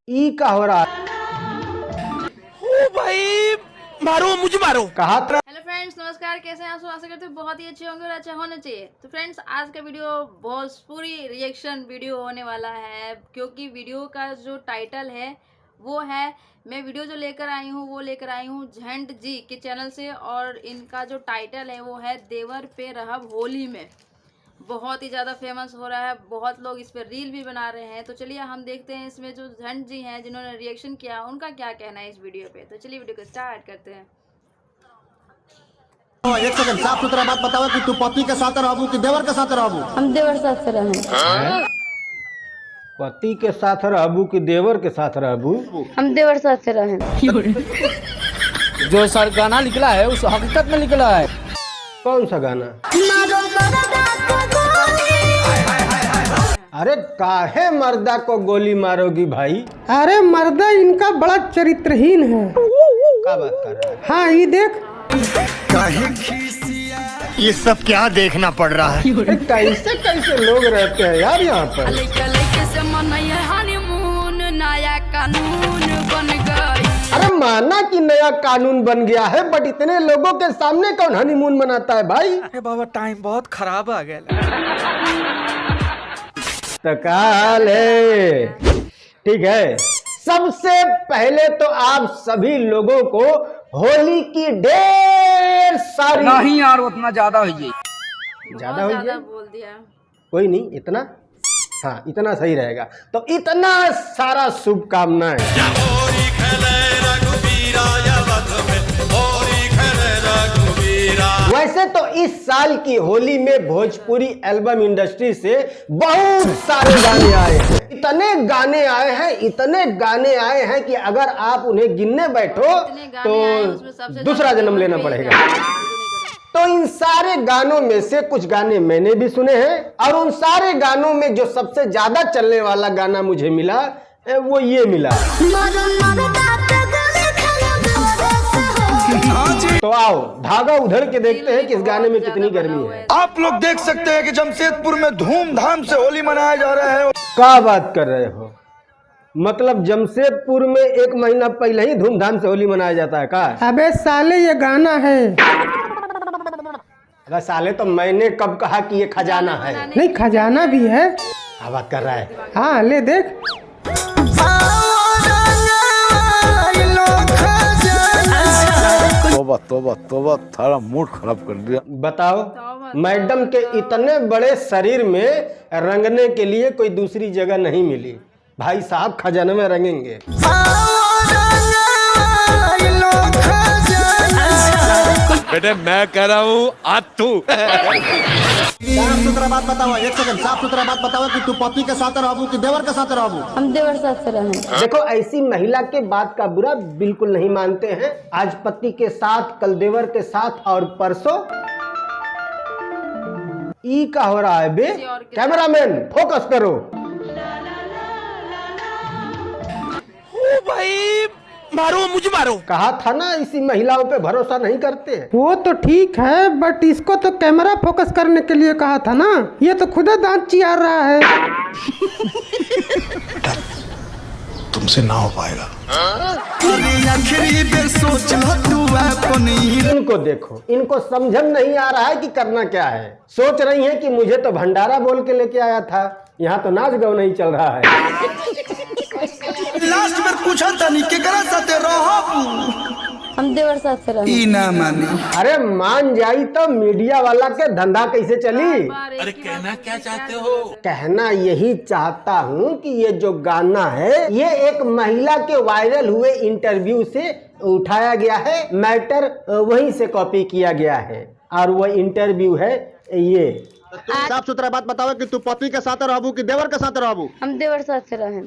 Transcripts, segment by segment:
ई का हो रहा है? ओ भाई मारो मुझे मारो। कहा था। हेलो फ्रेंड्स, नमस्कार। कैसे हैं आप सब? आशा करते हैं बहुत ही अच्छे होंगे और अच्छा होना चाहिए। तो फ्रेंड्स, आज का वीडियो भोजपुरी रिएक्शन वीडियो होने वाला है, क्योंकि वीडियो का जो टाइटल है वो है, मैं वीडियो जो लेकर आई हूँ वो लेकर आई हूँ झंड जी के चैनल से, और इनका जो टाइटल है वो है देवर पे रहब होली में। बहुत ही ज़्यादा फेमस हो रहा है, बहुत लोग इस पर रील भी बना रहे हैं। तो चलिए हम देखते हैं इसमें जो झंड जी हैं जिन्होंने रिएक्शन किया उनका क्या कहना है इस वीडियो पे। तो चलिए वीडियो को स्टार्ट करते हैं। एक सेकंड, साफ सुथरा बात बताओ कि तू पति के साथ रहबू कि देवर के साथ रहबू? हम देवर साथ से रहें। पति के साथ रहबू कि देवर के साथ रहबू? हम देवर साथ से रहें। जो सर गाना निकला है उस हकीकत में निकला है। कौन सा गाना? अरे काहे मर्दा को गोली मारोगी भाई? अरे मर्दा इनका बड़ा चरित्रहीन है। क्या बात कर रहा है? हाँ ये देख, ये सब क्या देखना पड़ रहा है? अरे कैसे कैसे लोग रहते हैं यार यहाँ पर। अरे माना कि नया कानून बन गया है, बट इतने लोगों के सामने कौन हनीमून मनाता है भाई? अरे बाबा टाइम बहुत खराब आ गया। तकाल है। ठीक है, सबसे पहले तो आप सभी लोगों को होली की ढेर सारी नहीं यार उतना ज्यादा हुई ज्यादा हो गया, बोल दिया। कोई नहीं, इतना हाँ इतना सही रहेगा। तो इतना सारा शुभकामनाएं। वैसे तो इस साल की होली में भोजपुरी एल्बम इंडस्ट्री से बहुत सारे गाने आए हैं। इतने गाने आए हैं, इतने गाने आए हैं कि अगर आप उन्हें गिनने बैठो तो दूसरा जन्म लेना पड़ेगा। तो इन सारे गानों में से कुछ गाने मैंने भी सुने हैं, और उन सारे गानों में जो सबसे ज्यादा चलने वाला गाना मुझे मिला वो ये मिला। तो आओ धागा उधर के देखते हैं कि इस गाने में कितनी गर्मी है। आप लोग देख सकते हैं कि जमशेदपुर में धूमधाम से होली मनाया जा रहा है। क्या बात कर रहे हो? मतलब जमशेदपुर में 1 महीना पहले ही धूमधाम से होली मनाया जाता है का? अबे साले ये गाना है। अगर साले तो मैंने कब कहा कि ये खजाना है? नहीं खजाना भी है। क्या बात कर रहा है? हाँ ले देख। तोबा तोबा तोबा, थारा मूड खराब कर दिया। बताओ, मैडम के इतने बड़े शरीर में रंगने के लिए कोई दूसरी जगह नहीं मिली। भाई साहब खजाने में रंगेंगे। बेटे मैं कह रहा हूँ आज तू। साफ सुथरा बात बताओ, एक सेकंड, साफ सुथरा बात बताओ कि तू पति के साथ रहबू कि देवर के साथ रहबू? हम देवर साथ से रहें। देखो, ऐसी महिला के बात का बुरा बिल्कुल नहीं मानते हैं। आज पति के साथ, कल देवर के साथ, और परसों ई का हो रहा है बे? कैमरामैन फोकस करो। ओ भाई मारो मुझे मारो। कहा था ना इसी महिलाओं पे भरोसा नहीं करते हैं। वो तो ठीक है, बट इसको तो कैमरा फोकस करने के लिए कहा था ना। ये तो खुद दांत चियार रहा है। तुमसे ना हो पाएगा। इनको देखो, इनको समझ नहीं आ रहा है कि करना क्या है। सोच रही हैं कि मुझे तो भंडारा बोल के लेके आया था, यहाँ तो नाच गाँव नहीं चल रहा है। लास्ट में पूछा था नहीं केकरा साथे रहबू? हम देवर साथ से रहें। ना माने। अरे मान जाई तो मीडिया वाला के धंधा कैसे चली? अरे कहना क्या चाहते हो? कहना यही चाहता हूँ कि ये जो गाना है ये एक महिला के वायरल हुए इंटरव्यू से उठाया गया है। मैटर वहीं से कॉपी किया गया है, और वो इंटरव्यू है ये। साफ सुथरा बात बताओ कि तू पति के साथ रहबू कि देवर के साथ रहबू? हम देवर साथ से रहें।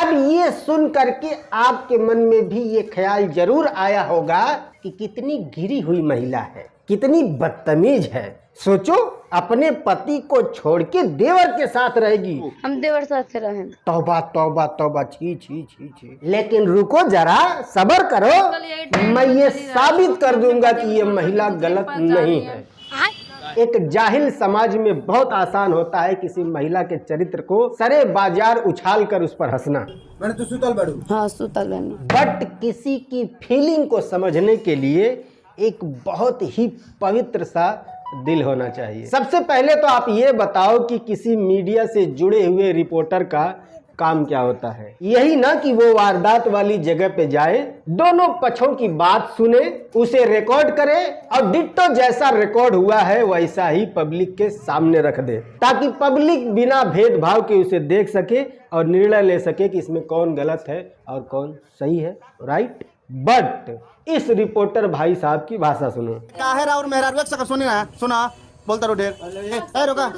अब ये सुन करके आपके मन में भी ये ख्याल जरूर आया होगा कि कितनी गिरी हुई महिला है, कितनी बदतमीज है। सोचो, अपने पति को छोड़ के देवर के साथ रहेगी। हम देवर साथ से रहें। तौबा तौबा तौबा, छी छी छी छी। लेकिन रुको जरा, सब्र करो, मैं ये साबित कर दूंगा कि ये महिला गलत नहीं है। एक जाहिल समाज में बहुत आसान होता है किसी महिला के चरित्र को सरे बाजार उछाल कर उस पर हंसना। मैंने तो सुतल बड़ू। हाँ सुतल बनी। बट किसी की फीलिंग को समझने के लिए एक बहुत ही पवित्र सा दिल होना चाहिए। सबसे पहले तो आप ये बताओ कि किसी मीडिया से जुड़े हुए रिपोर्टर का काम क्या होता है? यही ना कि वो वारदात वाली जगह पे जाए, दोनों पक्षों की बात सुने, उसे रिकॉर्ड करे और डिट्टो जैसा रिकॉर्ड हुआ है वैसा ही पब्लिक के सामने रख दे, ताकि पब्लिक बिना भेदभाव के उसे देख सके और निर्णय ले सके कि इसमें कौन गलत है और कौन सही है। राइट? बट इस रिपोर्टर भाई साहब की भाषा सुनो। काहे और मेहरा एक सेकंड सुनी ना, सुना बोलता रो ढेर। ए रुका,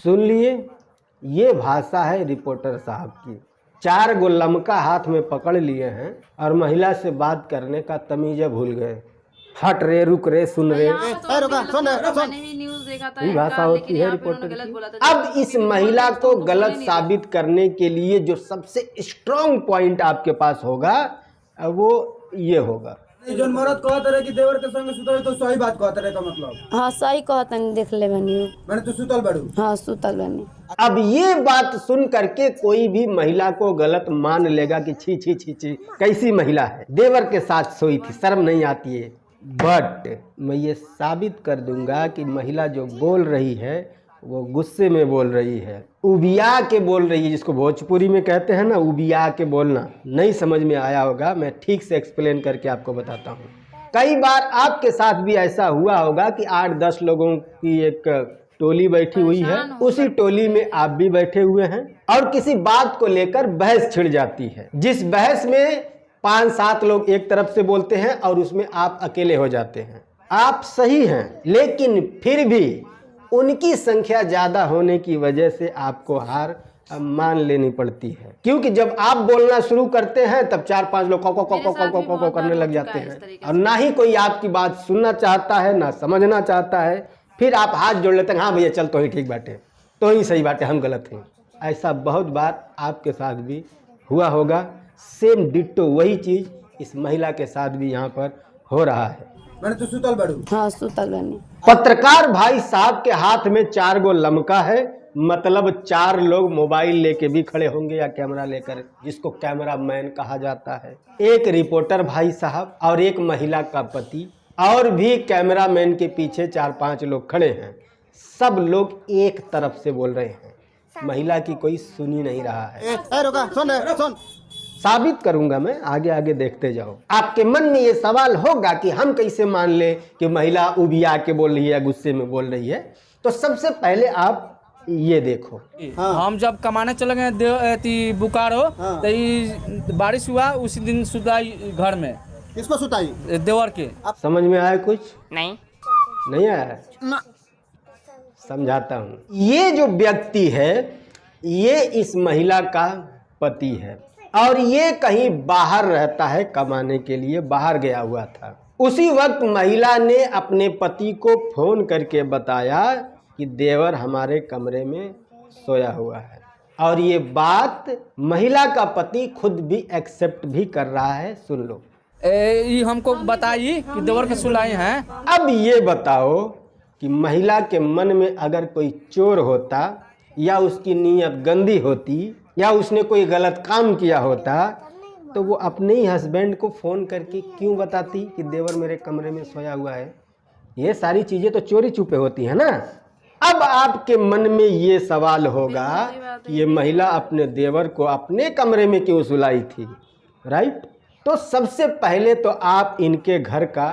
सुन लिए, ये भाषा है रिपोर्टर साहब की। 4 गो लमका हाथ में पकड़ लिए हैं और महिला से बात करने का तमीज़ भूल गए। हट रे, रुक रे, सुन रे, मैंने भी न्यूज़ देखा था ये भाषा होती है रिपोर्टर गलत बोला की। था। अब इस महिला को गलत साबित करने के लिए जो सबसे स्ट्रॉन्ग पॉइंट आपके पास होगा वो ये होगा। जो मरद कहत रहे कि देवर के संग सुतल तो सही बात कहत रहे का मतलब। हाँ सही कहता नहीं, देख ले बनी। मैंने तो सुतल बड़ू। हाँ सुतल बनी। अब ये बात सुन करके कोई भी महिला को गलत मान लेगा कि छी छी छी छी कैसी महिला है, देवर के साथ सोई थी, शर्म नहीं आती है। बट मैं ये साबित कर दूंगा कि महिला जो बोल रही है वो गुस्से में बोल रही है, उबिया के बोल रही है, जिसको भोजपुरी में कहते हैं ना उबिया के बोलना। नहीं समझ में आया होगा, मैं ठीक से एक्सप्लेन करके आपको बताता हूँ। कई बार आपके साथ भी ऐसा हुआ होगा कि 8-10 लोगों की एक टोली बैठी हुई है, उसी टोली में आप भी बैठे हुए हैं और किसी बात को लेकर बहस छिड़ जाती है, जिस बहस में 5-7 लोग एक तरफ से बोलते हैं और उसमें आप अकेले हो जाते हैं। आप सही हैं, लेकिन फिर भी उनकी संख्या ज़्यादा होने की वजह से आपको हार मान लेनी पड़ती है, क्योंकि जब आप बोलना शुरू करते हैं तब 4-5 लोग को करने लग जाते हैं और ना ही कोई आपकी बात सुनना चाहता है ना समझना चाहता है। फिर आप हाथ जोड़ लेते हैं, हाँ भैया चल तो ही ठीक बाटे, तो ही सही बाटे, हम गलत हैं। ऐसा बहुत बार आपके साथ भी हुआ होगा। सेम डिट्टो वही चीज़ इस महिला के साथ भी यहाँ पर हो रहा है। मैंने तो सुतल बड़ू। हाँ सुतल बनी। पत्रकार भाई साहब के हाथ में 4 गो लमका है, मतलब 4 लोग मोबाइल लेके भी खड़े होंगे या कैमरा लेकर, जिसको कैमरा मैन कहा जाता है। एक रिपोर्टर भाई साहब और एक महिला का पति, और भी कैमरा मैन के पीछे 4-5 लोग खड़े हैं। सब लोग एक तरफ से बोल रहे हैं, महिला की कोई सुन ही नहीं रहा है। रुका, सुन साबित करूंगा मैं, आगे आगे देखते जाओ। आपके मन में ये सवाल होगा कि हम कैसे मान ले कि महिला उबिया के बोल रही है या गुस्से में बोल रही है। तो सबसे पहले आप ये देखो, हम जब कमाने चले गए बुकारो, तो ये बारिश हुआ, उसी दिन सुताई घर में। किसको सुताई? देवर के। समझ में आया कुछ? नहीं आया है? समझाता हूँ। ये जो व्यक्ति है ये इस महिला का पति है और ये कहीं बाहर रहता है, कमाने के लिए बाहर गया हुआ था। उसी वक्त महिला ने अपने पति को फोन करके बताया कि देवर हमारे कमरे में सोया हुआ है, और ये बात महिला का पति खुद भी एक्सेप्ट भी कर रहा है। सुन लो। ये हमको बताई कि देवर के सुलाई हैं। अब ये बताओ कि महिला के मन में अगर कोई चोर होता या उसकी नीयत गंदी होती या उसने कोई गलत काम किया होता तो वो अपने ही हस्बैंड को फ़ोन करके क्यों बताती कि देवर मेरे कमरे में सोया हुआ है? ये सारी चीज़ें तो चोरी छुपे होती हैं ना। अब आपके मन में ये सवाल होगा कि ये महिला अपने देवर को अपने कमरे में क्यों सुलाई थी, राइट? तो सबसे पहले तो आप इनके घर का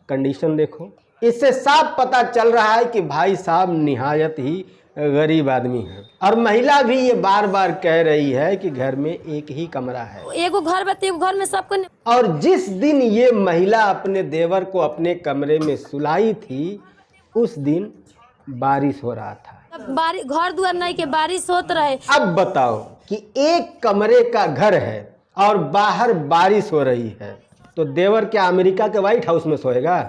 कंडीशन देखो। इससे साफ पता चल रहा है कि भाई साहब निहायत ही गरीब आदमी है, और महिला भी ये बार बार कह रही है कि घर में एक ही कमरा है, एगो घर बते, एगो घर में सबको। और जिस दिन ये महिला अपने देवर को अपने कमरे में सुलाई थी उस दिन बारिश हो रहा था। बारिश, घर दुआर नहीं के बारिश होत रहे। अब बताओ कि एक कमरे का घर है और बाहर बारिश हो रही है, तो देवर क्या अमेरिका के व्हाइट हाउस में सोएगा?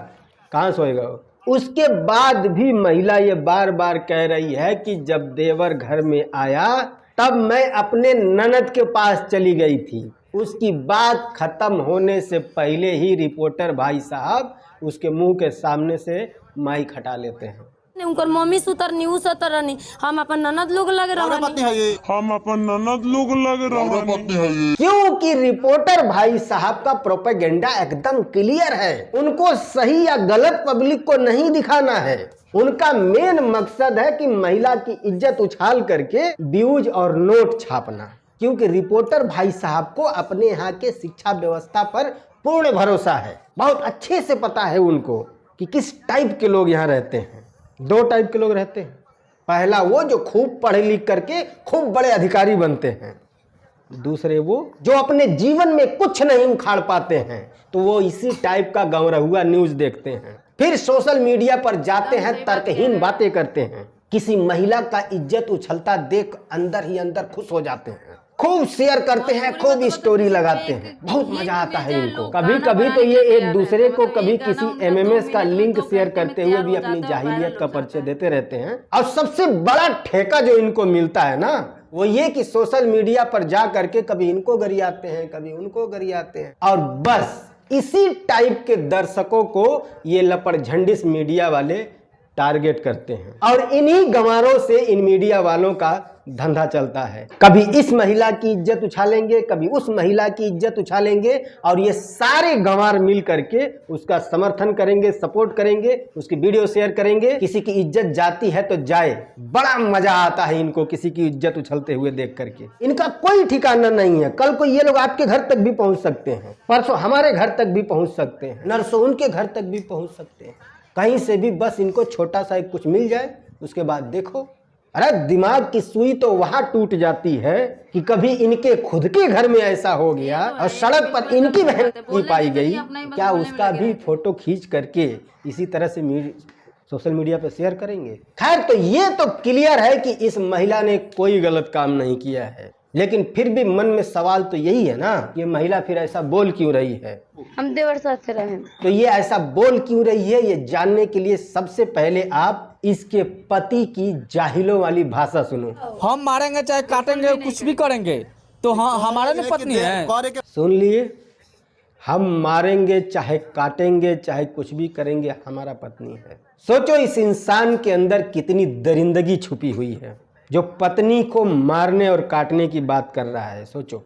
कहाँ सोएगा? उसके बाद भी महिला ये बार बार कह रही है कि जब देवर घर में आया तब मैं अपने ननद के पास चली गई थी, उसकी बात खत्म होने से पहले ही रिपोर्टर भाई साहब उसके मुंह के सामने से माइक हटा लेते हैं। उनकर मम्मी सुतर नी उ सुतर रहनी, हम अपन ननद लोग लगे रहनी। क्योंकि रिपोर्टर भाई साहब का प्रोपेगेंडा एकदम क्लियर है। उनको सही या गलत पब्लिक को नहीं दिखाना है। उनका मेन मकसद है कि महिला की इज्जत उछाल करके व्यूज और नोट छापना। क्योंकि रिपोर्टर भाई साहब को अपने यहाँ के शिक्षा व्यवस्था पर पूर्ण भरोसा है। बहुत अच्छे से पता है उनको कि किस टाइप के लोग यहाँ रहते हैं। 2 टाइप के लोग रहते हैं। पहला वो जो खूब पढ़े लिख करके खूब बड़े अधिकारी बनते हैं। दूसरे वो जो अपने जीवन में कुछ नहीं उखाड़ पाते हैं, तो वो इसी टाइप का गंवरा हुआ न्यूज देखते हैं। फिर सोशल मीडिया पर जाते हैं, तर्कहीन बातें करते हैं। किसी महिला का इज्जत उछलता देख अंदर ही अंदर खुश हो जाते हैं, खूब शेयर करते हैं, खूब स्टोरी लगाते हैं। बहुत मजा आता है इनको। कभी कभी तो ये एक दूसरे को कभी किसी MMS का लिंक शेयर करते हुए भी अपनी जाहिलियत का परिचय देते रहते हैं। और सबसे बड़ा ठेका जो इनको मिलता है ना, वो ये कि सोशल मीडिया पर जा करके कभी इनको गरियाते हैं, कभी उनको गरियाते हैं। और बस इसी टाइप के दर्शकों को ये लपड़झंडिस मीडिया वाले टारगेट करते हैं। और इन्हीं गंवारों से इन मीडिया वालों का धंधा चलता है। कभी इस महिला की इज्जत उछालेंगे, कभी उस महिला की इज्जत उछालेंगे, और ये सारे गंवार मिल करके उसका समर्थन करेंगे, सपोर्ट करेंगे, उसकी वीडियो शेयर करेंगे। किसी की इज्जत जाती है तो जाए, बड़ा मजा आता है इनको किसी की इज्जत उछलते हुए देख करके। इनका कोई ठिकाना नहीं है। कल को ये लोग आपके घर तक भी पहुंच सकते हैं, परसों हमारे घर तक भी पहुंच सकते हैं, नरसों उनके घर तक भी पहुंच सकते हैं। कहीं से भी बस इनको छोटा सा कुछ मिल जाए, उसके बाद देखो। अरे दिमाग की सुई तो वहां टूट जाती है कि कभी इनके खुद के घर में ऐसा हो गया और सड़क पर इनकी बहन नहीं पाई गई, क्या उसका भी फोटो खींच करके इसी तरह से सोशल मीडिया पर शेयर करेंगे। खैर, तो ये तो क्लियर है कि इस महिला ने कोई गलत काम नहीं किया है, लेकिन फिर भी मन में सवाल तो यही है ना, ये महिला फिर ऐसा बोल क्यों रही है। हम देवर साथ रहे, तो ये ऐसा बोल क्यों रही है, ये जानने के लिए सबसे पहले आप इसके पति की जाहिलों वाली भाषा सुनो। हम मारेंगे चाहे काटेंगे कुछ भी करेंगे तो हाँ हमारे में पत्नी है। सुन लिए, हम मारेंगे चाहे काटेंगे चाहे कुछ भी करेंगे, हमारा पत्नी है। सोचो इस इंसान के अंदर कितनी दरिंदगी छुपी हुई है, जो पत्नी को मारने और काटने की बात कर रहा है। सोचो,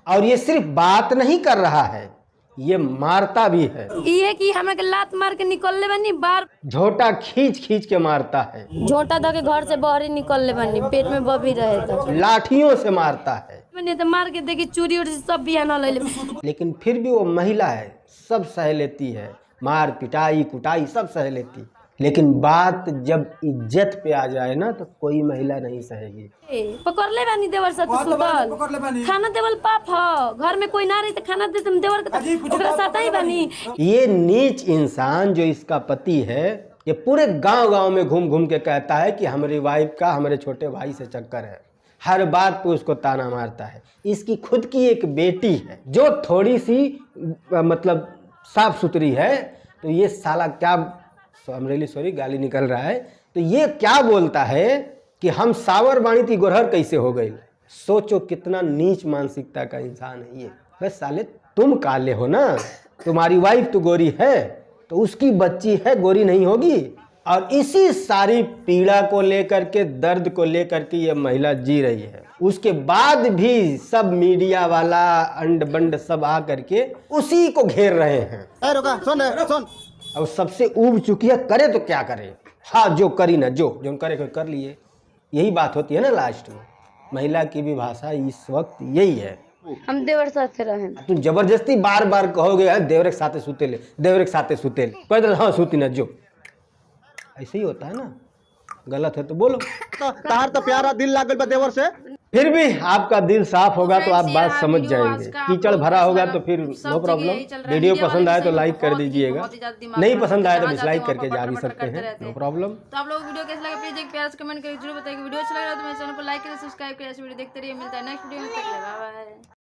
और ये सिर्फ बात नहीं कर रहा है, ये मारता भी है। ये कि हमें के लात मार के निकल ले बनी, बार झोटा खींच खींच के मारता है, झोटा दा के घर से बाहर ही निकल ले बनी, पेट में बबी रहे तो लाठियों से मारता है। मैंने तो मार के देखी चूड़ी उड़ी सब भी ना ले ले। लेकिन फिर भी वो महिला है, सब सह लेती है, मार पिटाई कुटाई सब सह लेती। लेकिन बात जब इज्जत पे आ जाए ना, तो कोई महिला नहीं सहेगी। पकड़ ले बानी देवर साथ सुतल, खाना देवल पाप हो, घर में कोई ना रही तो खाना दे तुम देवर के ओकरा साथ ही बानी। ये नीच इंसान जो इसका पति है, ये पूरे गांव-गांव में घूम घूम के कहता है कि हमारी वाइफ का हमारे छोटे भाई से चक्कर है। हर बात पे उसको ताना मारता है। इसकी खुद की एक बेटी है जो थोड़ी सी मतलब साफ सुथरी है, तो ये साला क्या, सॉरी गाली निकल रहा है, तो ये क्या बोलता है कि हम सावर बाणी थी गोरहर कैसे हो गई। सोचो कितना नीच मानसिकता का इंसान है ये। बस साले तुम काले हो ना, तुम्हारी वाइफ तो गोरी है, तो उसकी बच्ची है गोरी नहीं होगी। और इसी सारी पीड़ा को लेकर के, दर्द को लेकर के ये महिला जी रही है। उसके बाद भी सब मीडिया वाला अंड बंड सब आ करके उसी को घेर रहे हैं। रुका, सुन। अब सबसे ऊब चुकी है, करे तो क्या करे। हाँ, जो करी ना, जो करे कर लिए। यही बात होती है ना लास्ट में। महिला की भी भाषा इस वक्त यही है। हम देवर साथ रहे, तुम जबरदस्ती बार बार कहोगे देवर के साथे सुतेले, देवर के साथे सुतेले, कह दे हाँ सूती ना, जो ऐसे ही होता है ना। गलत है तो बोलो। तार तो प्यारा दिल लागल बा देवर से। फिर भी आपका दिल साफ होगा तो आप बात समझ जाएंगे। कीचड़ भरा होगा तो फिर नो प्रॉब्लम। वीडियो पसंद आए तो लाइक कर दीजिएगा, नहीं पसंद आए तो डिसलाइक करके जा भी सकते हैं, नो प्रॉब्लम। तो आप लोग वीडियो कैसा लगा प्लीज एक प्यार से कमेंट करके जरूर बताइए। वीडियो अच्छा लगा तो मेरे चैनल को लाइक करें, सब्सक्राइब करें, ऐसे वीडियो देखते रहिए। मिलता है नेक्स्ट वीडियो में, तक लगा हुआ है।